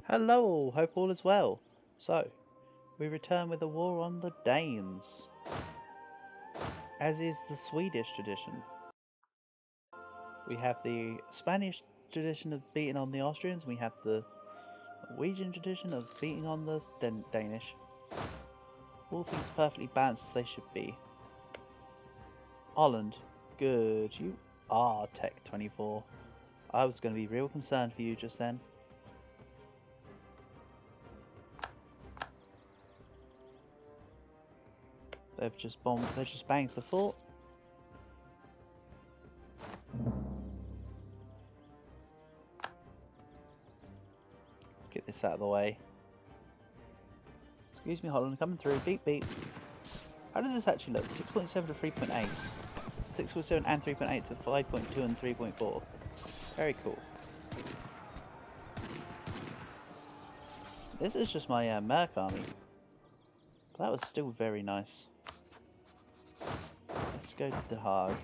Hello, hope all is well. So, we return with a war on the Danes, as is the Swedish tradition. We have the Spanish tradition of beating on the Austrians, we have the Norwegian tradition of beating on the Danish. All things perfectly balanced as they should be. Holland, good, you are Tech 24. I was going to be real concerned for you just then. They've just banged the fort. Get this out of the way. Excuse me, Holland, coming through. Beep beep. How does this actually look? 6.7 to 3.8. 6.7 and 3.8 to 5.2 and 3.4. Very cool. This is just my Merc army. But that was still very nice. Let's go to the Hague.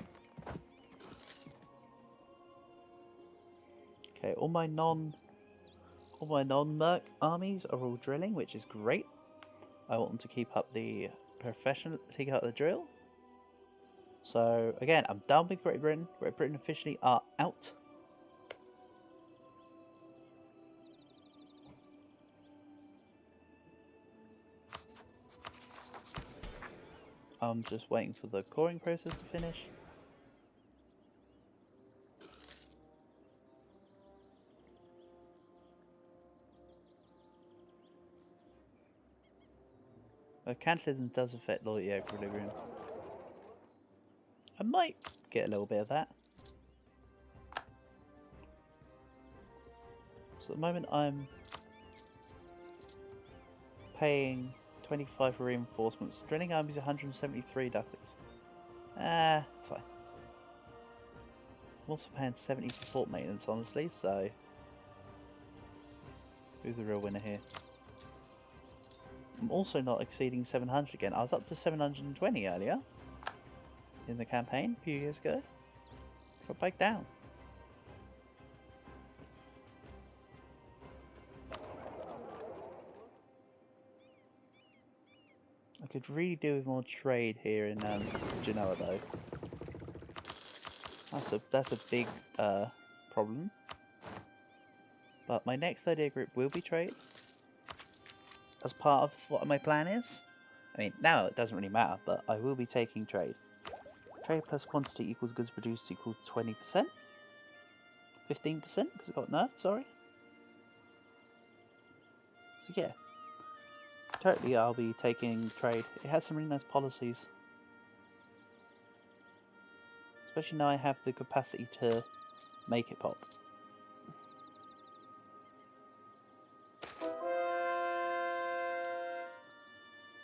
Okay, all my non-Merc armies are all drilling, which is great. I want them to keep up the drill. So again, I'm done with Great Britain. Great Britain officially are out. I'm just waiting for the coring process to finish. Cannibalism does affect loyalty equilibrium. I might get a little bit of that. So at the moment I'm paying 25 for reinforcements. Drilling armies 173 ducats. It's fine. I'm also paying 70 for fort maintenance, honestly, so who's the real winner here? I'm also not exceeding 700 again. I was up to 720 earlier in the campaign a few years ago. Got back down. I could really do with more trade here in Genoa though. That's a big problem. But my next idea group will be trade. As part of what my plan is. I mean, now it doesn't really matter, but I will be taking trade. Trade plus quantity equals goods produced equals 20%. 15% because it got nerfed, sorry. So yeah. Totally I'll be taking trade. It has some really nice policies. Especially now I have the capacity to make it pop.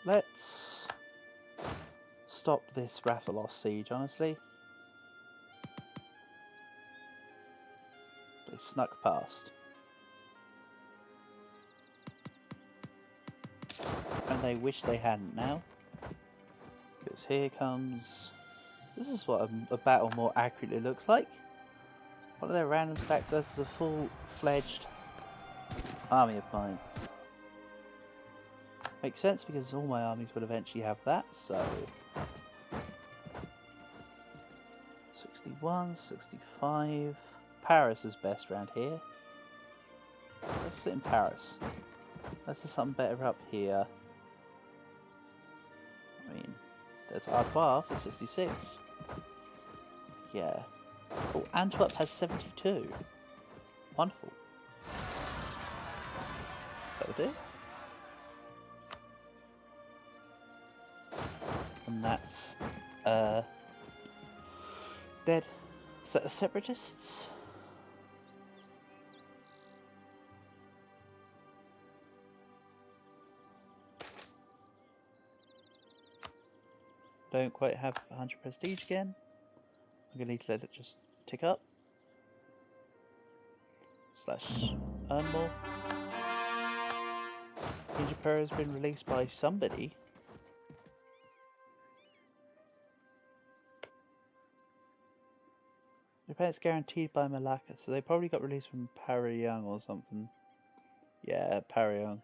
Let's stop this Rathalos siege, honestly. They snuck past. And they wish they hadn't now. Because here comes... This is what a battle more accurately looks like. One of their random stacks versus a full-fledged army of mine. Makes sense because all my armies will eventually have that, so... 61, 65... Paris is best round here. Let's sit in Paris. Let's do something better up here. I mean, there's Artois for 66. Yeah. Oh, Antwerp has 72. Wonderful. That was it. And that's dead. Is that the separatists? Don't quite have 100 prestige again. I'm gonna need to let it just tick up. / earn more. EU4 has been released by somebody. Japan's guaranteed by Malacca, so they probably got released from Parayoung or something. Yeah, parry on.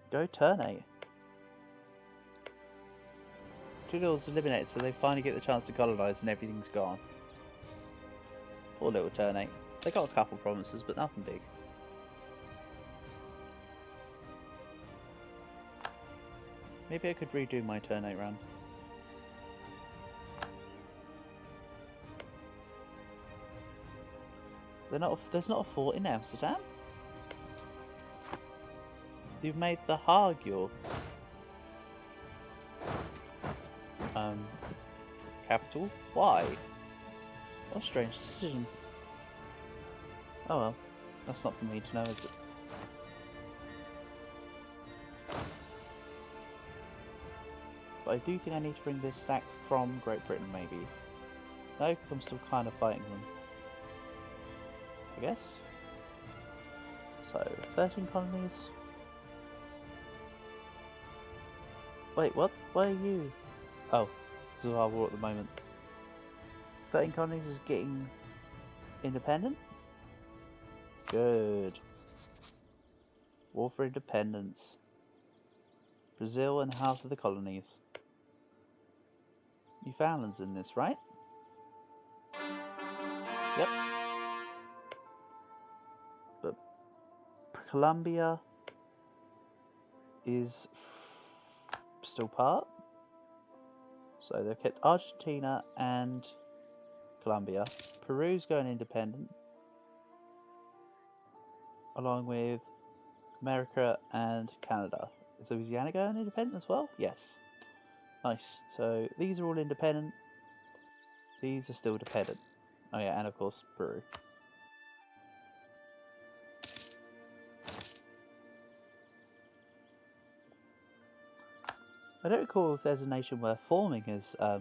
Go turn 8. Two girls eliminated, so they finally get the chance to colonise and everything's gone. Poor little turn 8. They got a couple provinces, but nothing big. Maybe I could redo my turn 8 run. There's not a fort in Amsterdam? You've made the Hague your capital? Why? What a strange decision. Oh well, that's not for me to know, is it? But I do think I need to bring this sack from Great Britain, maybe. No, because I'm still kind of fighting them. I guess. So, 13 colonies. Wait, what? Why are you? Oh, this is our war at the moment. 13 colonies is getting independent? Good. War for independence. Brazil and half of the colonies. Newfoundland's in this, right? Yep. But Colombia is still part. So they've kept Argentina and Colombia. Peru's going independent. Along with America and Canada. Is Louisiana going independent as well? Yes. Nice. So these are all independent. These are still dependent. Oh yeah, and of course Peru. I don't recall if there's a nation worth forming as a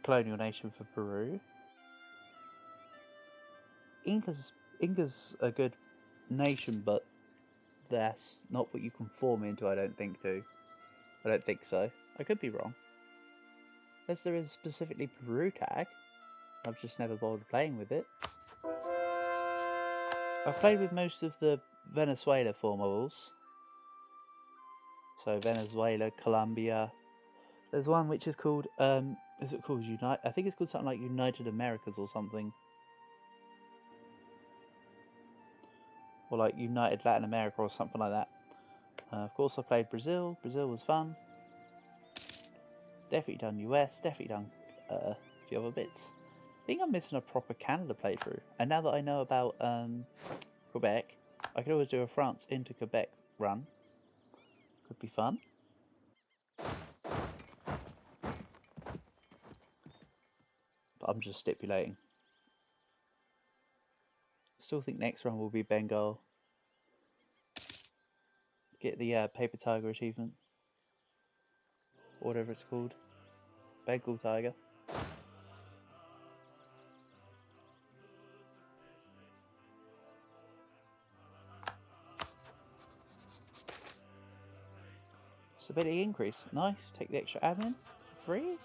colonial nation for Peru. Inca's a good nation, but that's not what you can form into, I don't think so. I could be wrong. As there is specifically Peru tag, I've just never bothered playing with it. I've played with most of the Venezuela formables. So Venezuela, Colombia. There's one which is called, is it called I think it's called something like United Americas or something. Or like United Latin America or something like that. Of course I played Brazil. Brazil was fun. Definitely done US, definitely done a few other bits. I think I'm missing a proper Canada playthrough. And now that I know about Quebec, I could always do a France into Quebec run. Could be fun. But I'm just stipulating. Still think next run will be Bengal. Get the Paper Tiger achievement. Or whatever it's called. Bengal Tiger. Stability increase. Nice. Take the extra admin. Free.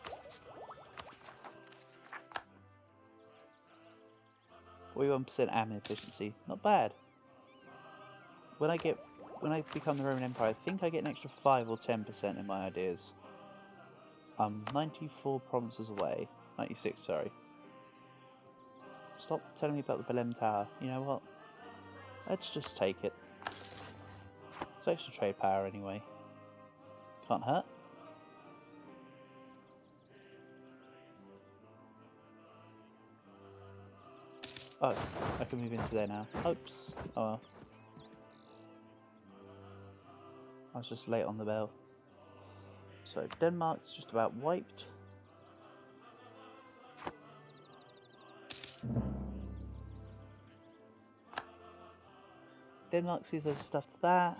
41% admin efficiency. Not bad. When I become the Roman Empire, I think I get an extra 5 or 10% in my ideas. I'm 94 provinces away. 96, sorry. Stop telling me about the Belém Tower. You know what? Let's just take it. It's extra trade power anyway. Can't hurt. Oh, I can move into there now. Oops. Oh well. I was just late on the bell. So Denmark's just about wiped. Denmark sees those stuff to that.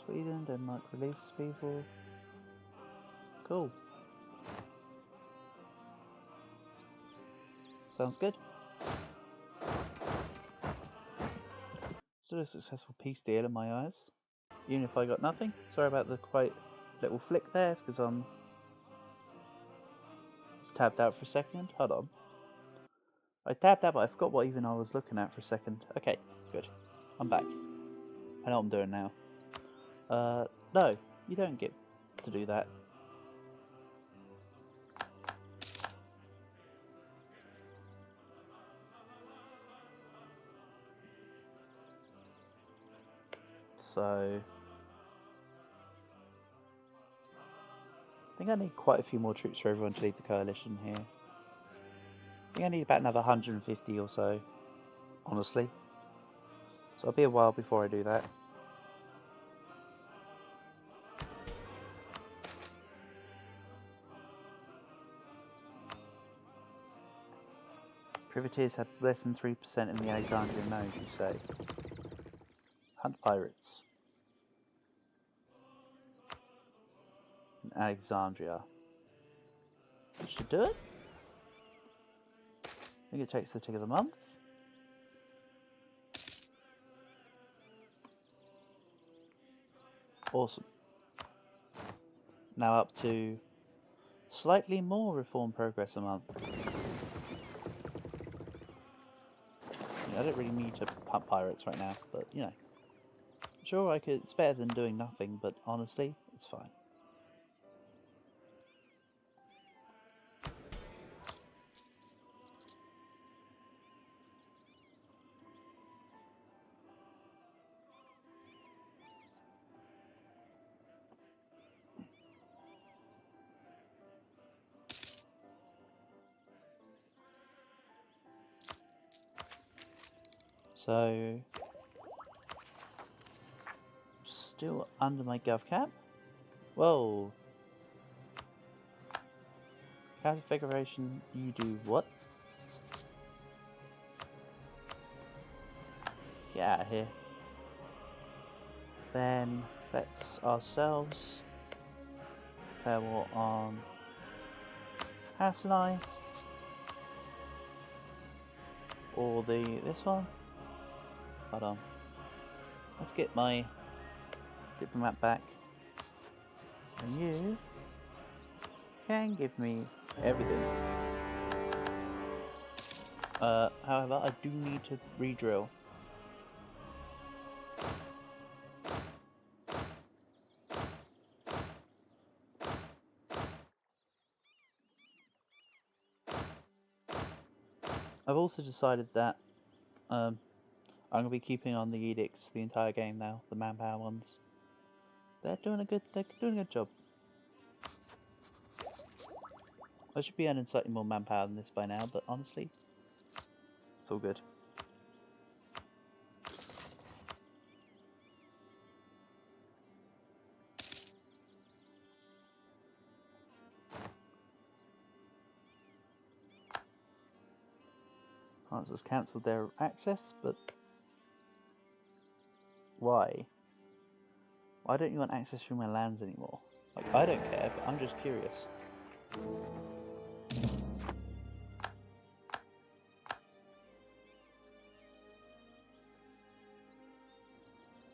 Sweden, Denmark releases people. Cool. Sounds good. Still a successful peace deal in my eyes. Even if I got nothing. Sorry about the quite little flick there, it's because I'm tabbed out for a second. Hold on. I tabbed out, but I forgot what even I was looking at for a second. Okay, good. I'm back. I know what I'm doing now. No, you don't get to do that. So I think I need quite a few more troops for everyone to lead the coalition here. I think I need about another 150 or so, honestly. So it'll be a while before I do that. Privateers have less than 3% in the Alexandrian node, you say. Hunt pirates. In Alexandria. That should do it. I think it takes the tick of the month. Awesome. Now up to slightly more reform progress a month. I don't really need to pump pirates right now, but you know. Sure, it's better than doing nothing, but honestly, it's fine. So, still under my gov cap. Whoa. Configuration, you do what? Get out of here. Then let's ourselves declare war on Hassanai. Or this one. Hold on. Let's get my diplomat back. And you can give me everything. However, I do need to re-drill. I've also decided that I'm going to be keeping on the edicts the entire game now, the manpower ones. They're doing a good job. I should be earning slightly more manpower than this by now, but honestly, it's all good. France has cancelled their access, but why? Why don't you want access through my lands anymore? Like, I don't care, but I'm just curious.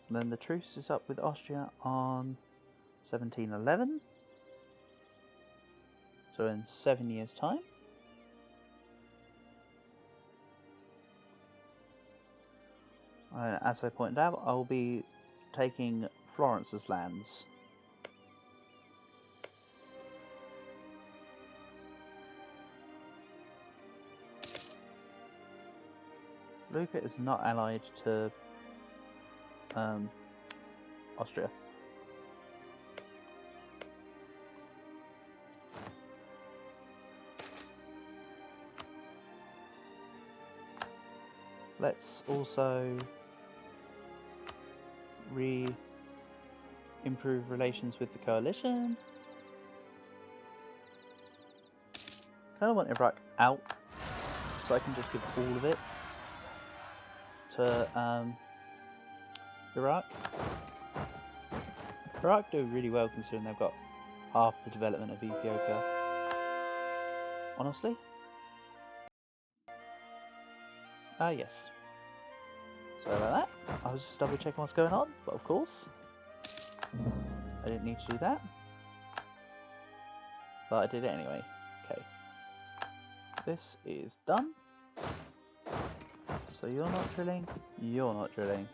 And then the truce is up with Austria on 1711. So in 7 years' time. As I pointed out, I will be taking Florence's lands. Lucca is not allied to Austria. Let's also improve relations with the coalition. Kind of want Iraq out, so I can just give all of it to Iraq. Iraq do really well considering they've got half the development of Ethiopia. Honestly. Yes. Sorry about that. I was just double checking what's going on, but of course, I didn't need to do that. But I did it anyway. Okay. This is done. So you're not drilling, you're not drilling.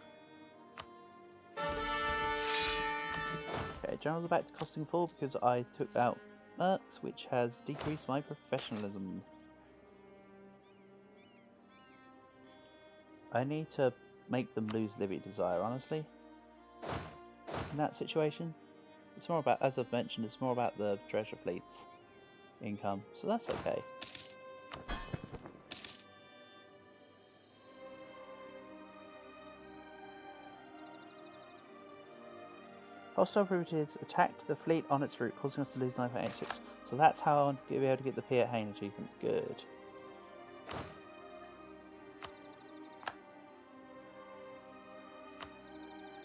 Okay, generals are back to costing 4 because I took out mercs, which has decreased my professionalism. I need to make them lose Livy Desire, honestly. In that situation, it's more about, as I've mentioned, it's more about the treasure fleet's income, so that's okay. Hostile routers attacked the fleet on its route, causing us to lose 9.86. So that's how I'll be able to get the Piet Hain achievement. Good.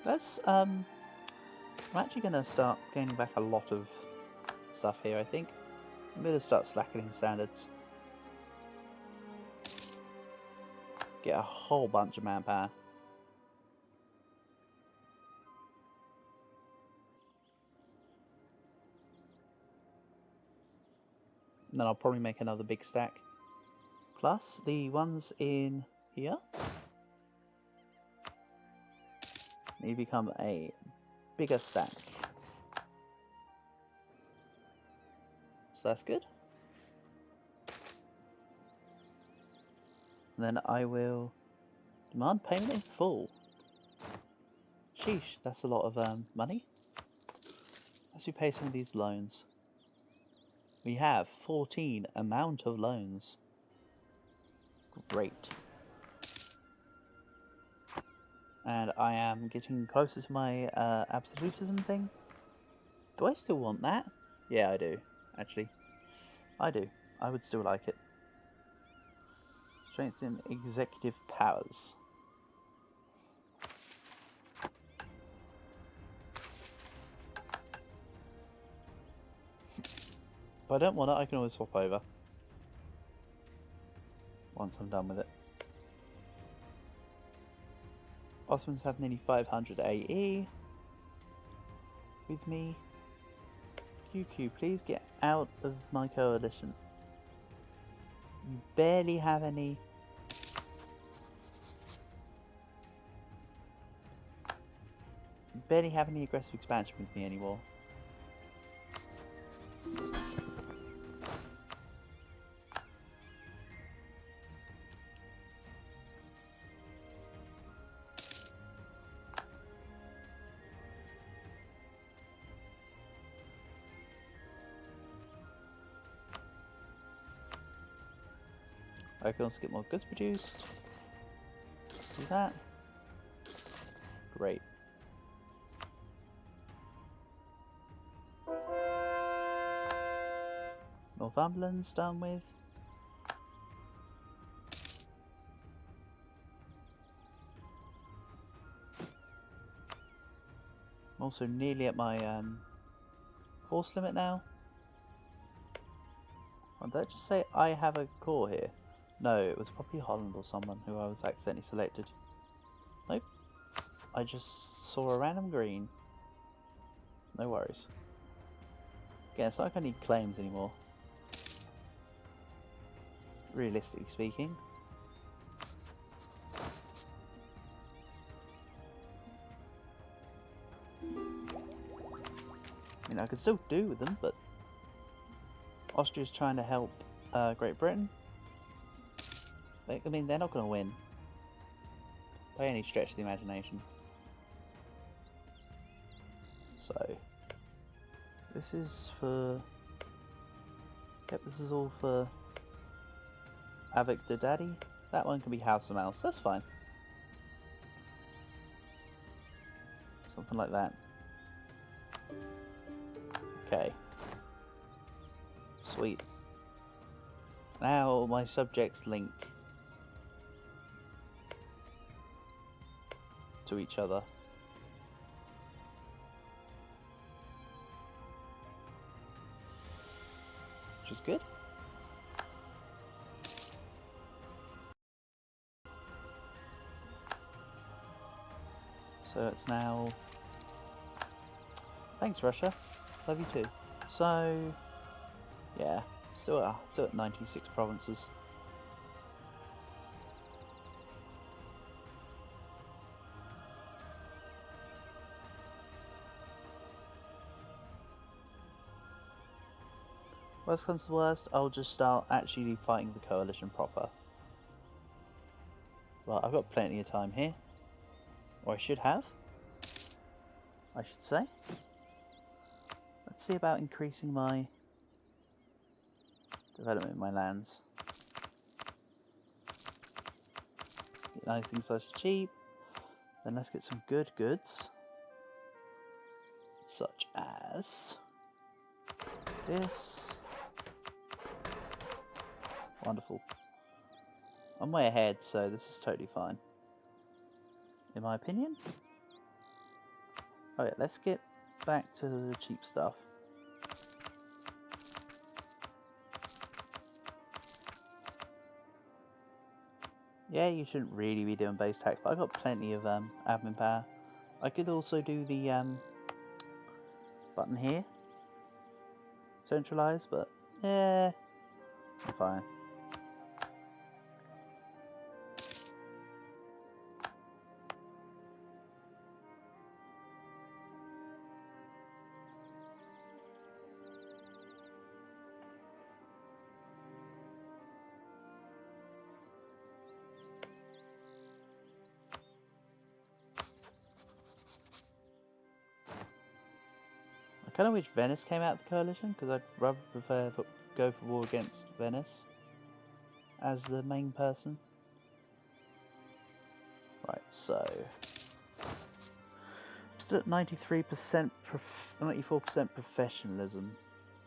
Let's, I'm actually going to start gaining back a lot of stuff here, I think. I'm going to start slackening standards. Get a whole bunch of manpower. And then I'll probably make another big stack. Plus the ones in here need to become a bigger stack. So that's good. And then I will demand payment in full. Sheesh, that's a lot of money. As we pay some of these loans. We have 14 amount of loans. Great. And I am getting closer to my absolutism thing. Do I still want that? Yeah, I do, actually. I do. I would still like it. Strengthen executive powers. If I don't want it, I can always swap over. Once I'm done with it. Ottomans have nearly 500 AE with me. QQ, please get out of my coalition. You barely have any. You barely have any aggressive expansion with me anymore. I can also get more goods produced. Do that. Great. Northumberland's done with. I'm also nearly at my force limit now. Did I just say I have a core here? No, it was probably Holland or someone who I was accidentally selected. Nope. I just saw a random green. No worries. Again, it's not like I need claims anymore. Realistically speaking. I mean, I could still do with them, but Austria's trying to help Great Britain. I mean, they're not going to win by any stretch of the imagination. So, this is for... Yep, this is all for Avik the Daddy. That one can be House of Mouse, that's fine. Something like that. Okay. Sweet. Now my subjects link to each other. Which is good. So it's now... Thanks, Russia. Love you too. So, yeah. Still at 96 provinces. Worst comes to worst, I'll just start actually fighting the coalition proper. Well, I've got plenty of time here. Or I should have. I should say. Let's see about increasing my development in my lands. Get nice things such as cheap. Then let's get some good goods. Such as this. Wonderful. I'm way ahead, so this is totally fine. In my opinion. Alright, let's get back to the cheap stuff. Yeah, you shouldn't really be doing base tax, but I've got plenty of admin power. I could also do the button here. Centralized, but yeah, I'm fine. I kind of wish Venice came out of the coalition, because I'd rather prefer to go for war against Venice as the main person. Right, so I'm still at 93%, 94% professionalism,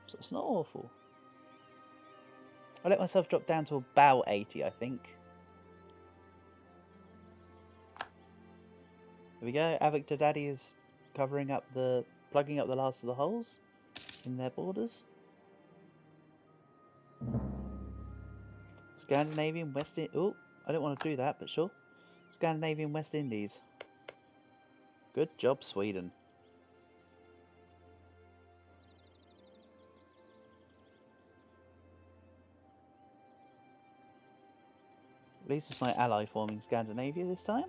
so it's not awful. I let myself drop down to about 80, I think. There we go. Avik Daddy is plugging up the last of the holes in their borders. Scandinavian West Indies. Oh, I don't want to do that, but sure. Scandinavian West Indies. Good job, Sweden. At least it's my ally forming Scandinavia this time.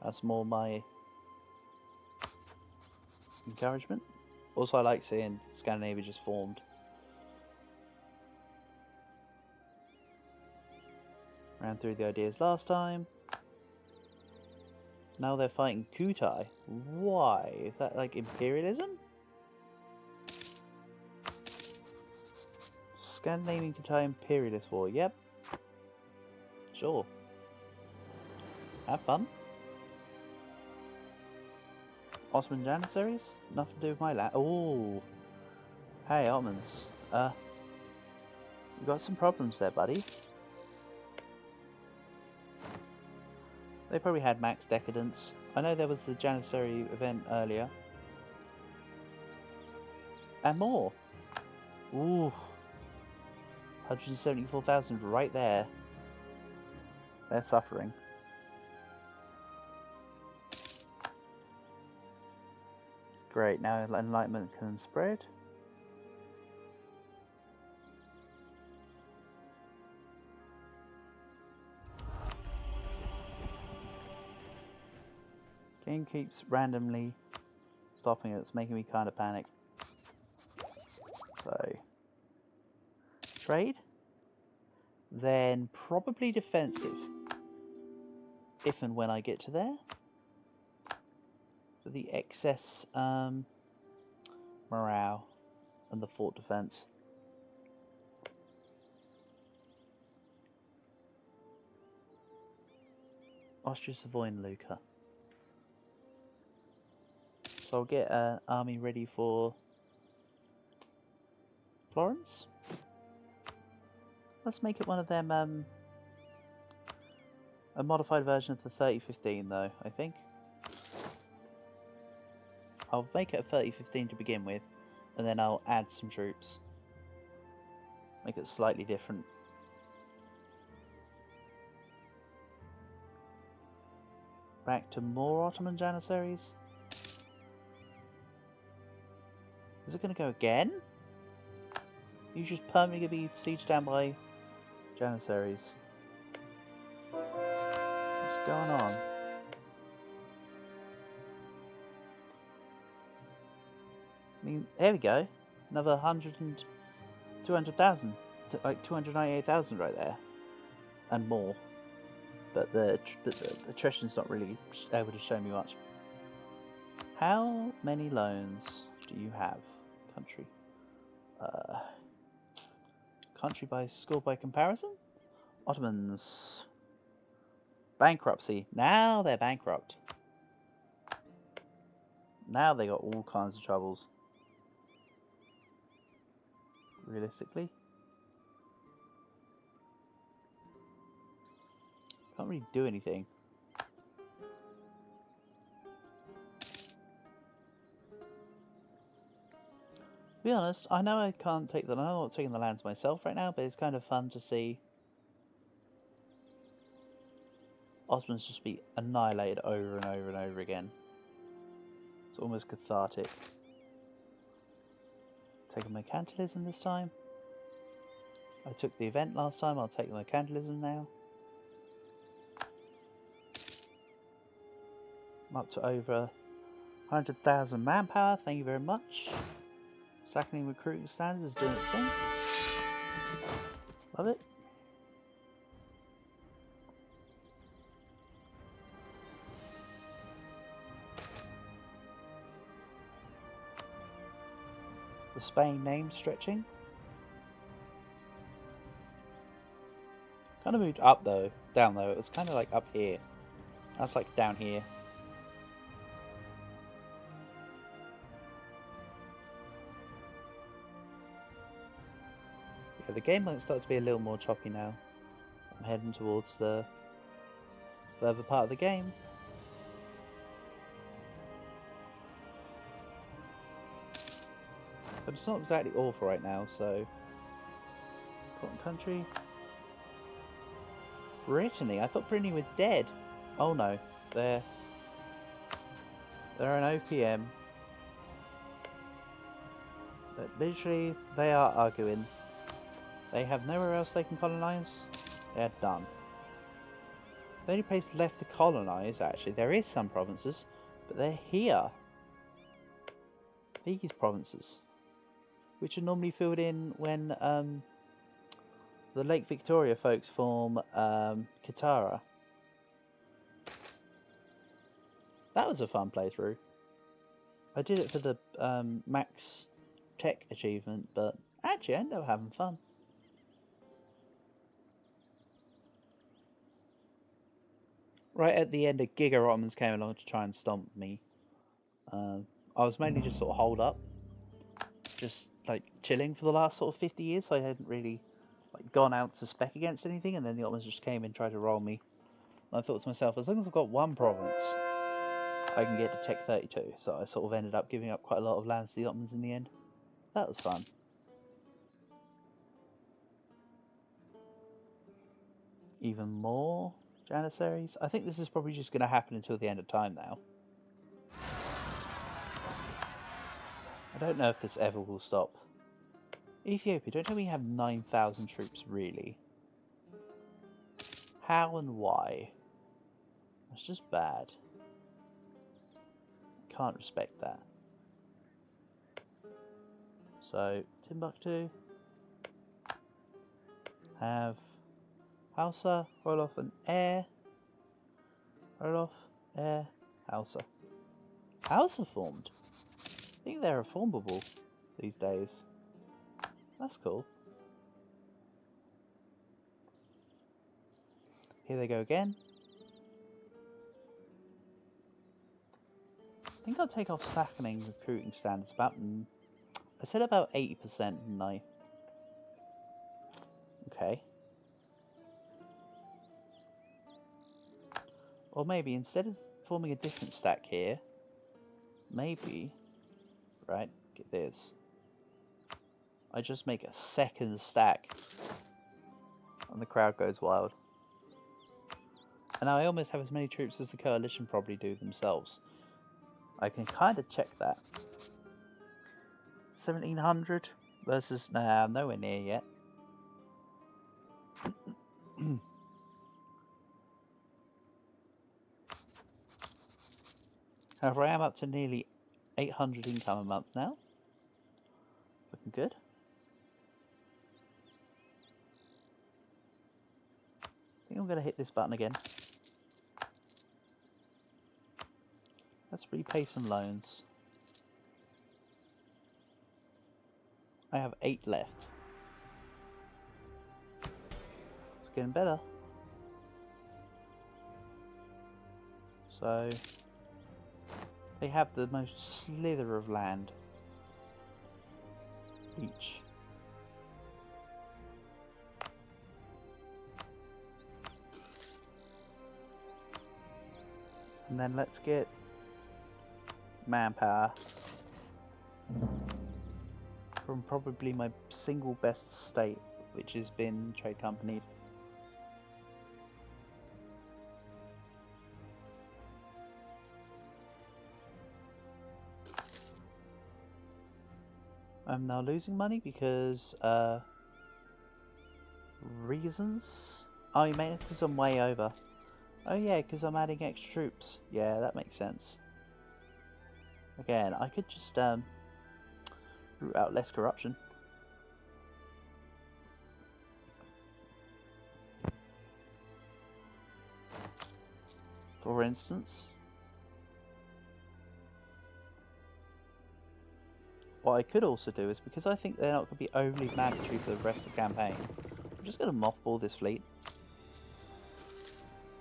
That's more my encouragement. Also, I like seeing Scandinavia just formed. Ran through the ideas last time. Now they're fighting Kutai. Why? Is that like imperialism? Scandinavian Kutai imperialist war. Yep. Sure. Have fun. Ottoman Janissaries? Nothing to do with my land. Oh. Hey, Ottomans. You got some problems there, buddy. They probably had max decadence. I know there was the Janissary event earlier. And more. Ooh. 174,000 right there. They're suffering. Great, now enlightenment can spread. Game keeps randomly stopping it. It's making me kind of panic. So, trade. Then probably defensive. If and when I get to there. For the excess morale and the fort defense. Austria, Savoy and Lucca. So I'll get an army ready for Florence. Let's make it one of them, a modified version of the 3015 though, I think. I'll make it a 3015 to begin with, and then I'll add some troops. Make it slightly different. Back to more Ottoman Janissaries. Is it going to go again? You just permanently be sieged down by Janissaries. What's going on? I mean, there we go. Another 200,000. Like 298,000 right there. And more. But the attrition's not really able to show me much. How many loans do you have, country? Country by score by comparison? Ottomans. Bankruptcy. Now they're bankrupt. Now they got all kinds of troubles. Realistically. Can't really do anything. To be honest, I know I can't take I'm not taking the lands myself right now, but it's kind of fun to see Ottomans just be annihilated over and over and over again. It's almost cathartic. Taking mercantilism this time. I took the event last time, I'll take the mercantilism now. I'm up to over 100,000 manpower, thank you very much. Slackening recruiting standards is doing its thing. Love it. The Spain name stretching. Kind of moved up though, down though. It was kind of like up here. That's like down here. Yeah, the game might start to be a little more choppy now. I'm heading towards the further part of the game. But it's not exactly awful right now, so... Important country. Brittany? I thought Brittany was dead. Oh no, they're an OPM. But literally, they are arguing. They have nowhere else they can colonise. They're done. The only place left to colonise, actually, there is some provinces, but they're here. These provinces, which are normally filled in when the Lake Victoria folks form Katara. That was a fun playthrough. I did it for the max tech achievement, but actually I ended up having fun. Right at the end, a Giga Ottomans came along to try and stomp me. I was mainly just sort of holed up, just like chilling for the last sort of 50 years, so I hadn't really like gone out to spec against anything, and then the Ottomans just came and tried to roll me. And I thought to myself, as long as I've got one province, I can get to Tech 32, so I sort of ended up giving up quite a lot of lands to the Ottomans in the end. That was fun. Even more Janissaries? I think this is probably just going to happen until the end of time now. I don't know if this ever will stop. Ethiopia, don't tell me you have 9,000 troops, really. How and why? That's just bad. Can't respect that. So, Timbuktu. Have Hausa, roll off an air. Roll off, air, Hausa. Hausa formed? I think they're reformable these days. That's cool. Here they go again. I think I'll take off slackening recruiting standards about... I said about 80%, didn't I? Okay. Or maybe instead of forming a different stack here, maybe... Right, get this. I just make a second stack. And the crowd goes wild. And now I almost have as many troops as the coalition probably do themselves. I can kind of check that. 1,700. Versus, nah, nowhere near yet. However, I am up to nearly 800 income a month now. Looking good. I think I'm going to hit this button again. Let's repay some loans. I have 8 left. It's getting better. So, they have the most slither of land each. And then let's get manpower from probably my single best state, which has been trade companied. I'm now losing money because reasons? Oh, you mean it's because I'm way over. Oh yeah, because I'm adding extra troops. Yeah, that makes sense. Again, I could just root out less corruption. For instance, what I could also do is, because I think they're not going to be overly mandatory for the rest of the campaign, I'm just going to mothball this fleet.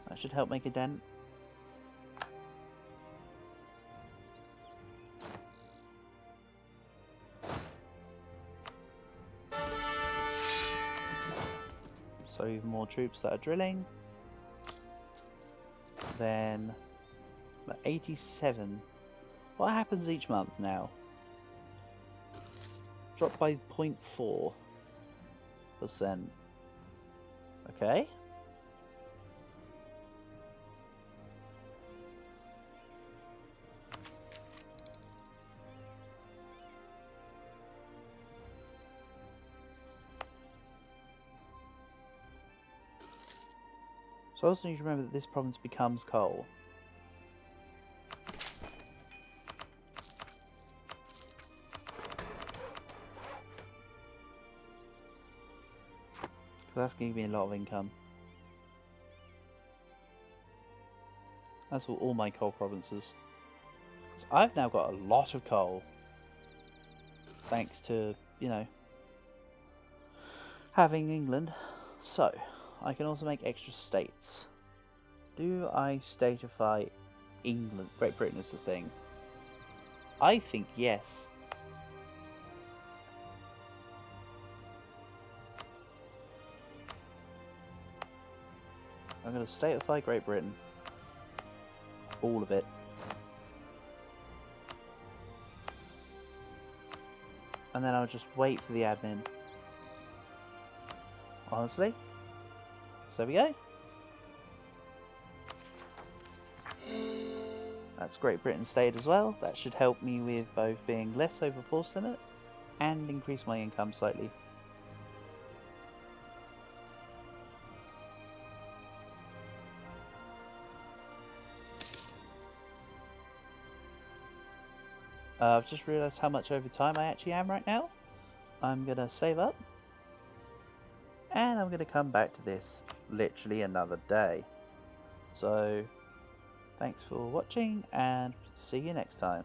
That should help make a dent. So even more troops that are drilling. Then 87. What happens each month now? Drop by 0.4%. Okay. So I also need to remember that this province becomes coal. That's going to give me a lot of income. That's all my coal provinces. So I've now got a lot of coal. Thanks to, you know, having England. So, I can also make extra states. Do I statify England? Great Britain is the thing. I think yes. I'm going to statify Great Britain. All of it. And then I'll just wait for the admin. Honestly. So there we go. That's Great Britain stayed as well. That should help me with both being less overforced in it and increase my income slightly. I've just realised how much over time I actually am right now. I'm going to save up. And I'm going to come back to this literally another day. So, thanks for watching and see you next time.